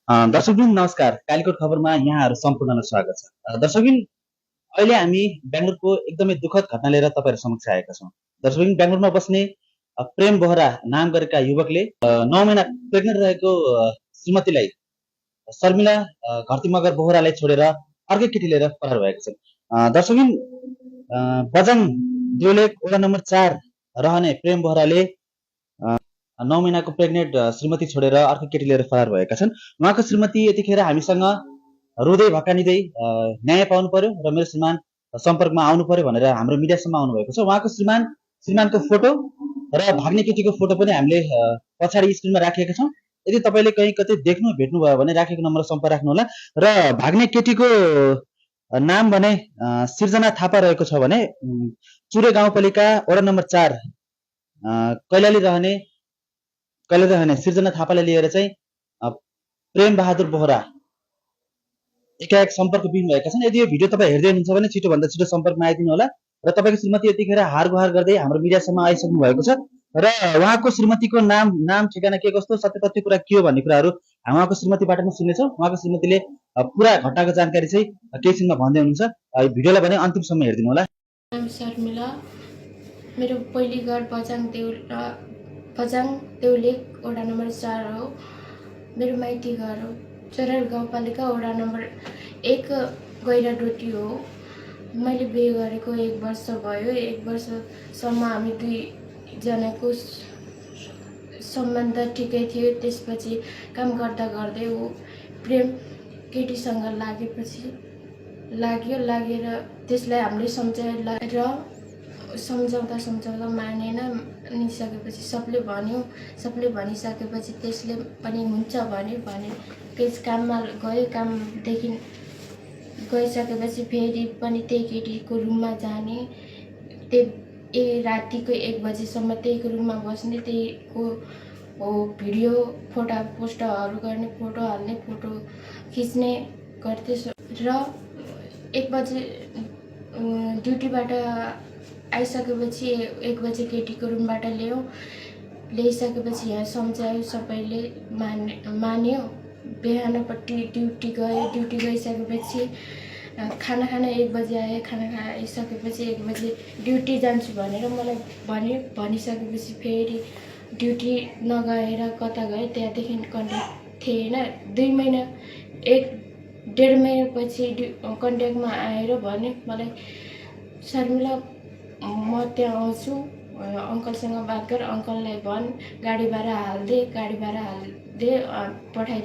दर्शकबिन नमस्कार। कालीकोट खबरमा यहाँहरू सम्पूर्णलाई स्वागत छ। दर्शकबिन अहिले हामी बेंगलुरुको एकदमै दुःखद घटना लिएर तपाईँहरू समक्ष आएका छौँ। दर्शकबिन बेंगलुरुमा बस्ने प्रेम बोहरा नाम गरेका युवकले 9 महिना प्रेग्नेन्ट रहेको श्रीमतीलाई शर्मिला घरती मगर बोहरालाई छोडेर अर्कै केटी लिएर फरार भएका छन्। दर्शकबिन बजाङ देउलेक वडा नम्बर 4 रहने प्रेम बोहराले 9 महिनाको प्रेग्नेन्ट श्रीमती छोडेर अर्को केटी लिएर फरार भएका छन्। उहाँको श्रीमती यतिखेर हामीसँग रुँदै भकानिँदै न्याय पाउनु पर्यो र मेरो श्रीमान सम्पर्कमा आउनु पर्यो भनेर हाम्रो मिडियासम्म आउनु भएको छ। उहाँको श्रीमानको फोटो र भाग्ने केटीको फोटो पनि हामीले पछाडि स्क्रिनमा राखेका छौँ। यदि तपाईँले कहीँ कतै देख्नु भेट्नुभयो भने राखेको नम्बरमा सम्पर्क राख्नुहोला। र भाग्ने केटीको नाम भने सिर्जना थापा रहेको छ भने चुरे गाउँपालिका वडा नम्बर 4 कैलाली रहने सिर्जना थापालाई लिएर चाहिँ प्रेम बहादुर बोहरा एकाएक सम्पर्कविहीन भएका छन्। यदि यो भिडियो तपाईँ हेर्दै हुनुहुन्छ भने छिटोभन्दा छिटो सम्पर्कमा आइदिनु होला। र तपाईँको श्रीमती यतिखेर हार गुहार गर्दै हाम्रो मिडियासम्म आइसक्नु भएको छ र उहाँको श्रीमतीको नाम ठेगाना के कस्तो सत्य तथ्य कुरा के हो भन्ने कुराहरू हामी उहाँको श्रीमतीबाट नै सुन्नेछौँ। उहाँको श्रीमतीले पुरा घटनाको जानकारी चाहिँ केही छिनमा भन्दै हुनुहुन्छ। भिडियोलाई भने अन्तिमसम्म हेरिदिनु होला। शर्मिला, मेरो पहिलो घर बजाङ देउलेक वडा नम्बर 4 हो। मेरो माइती घर हो चरल गाउँपालिका वडा नम्बर 1 गैराडोटी हो। मैले बिहे गरेको 1 वर्ष भयो। 1 वर्षसम्म हामी दुईजनाको सम्बन्ध ठिकै थियो। त्यसपछि काम गर्दा गर्दै ऊ प्रेम केटीसँग लागेर त्यसलाई हामीले सम्झाउँदा मानेन। निसकेपछि सबले भनिसकेपछि त्यसले पनि हुन्छ भन्यो। काममा गयो। कामदेखि गइसकेपछि फेरि पनि त्यही केटीको रुममा जाने। रातिको 1 बजीसम्म त्यहीको रुममा बस्ने। त्यहीको भिडियो पोस्टहरू गर्ने, फोटो हाल्ने, फोटो खिच्ने गर्थे। र 1 बजे ड्युटीबाट आइसकेपछि 1 बजे केटीको रुमबाट ल्याइसकेपछि यहाँ सम्झायो। सबैले मान्यो। बिहानपट्टि ड्युटी गइसकेपछि खाना 1 बजे आयो। खाना खाइसकेपछि 1 बजे ड्युटी जान्छु भनेर मलाई भनिसकेपछि फेरि ड्युटी नगएर कता गएँ। त्यहाँदेखि कन्ट्याक्ट थिएन। 1.5 महिनापछि कन्ट्याक्टमा आएर भने मलाई शर्मिला म त्यहाँ आउँछु, अङ्कलसँग बात गर, अङ्कललाई भन् गाडी भाडा हाल्दे पठाइ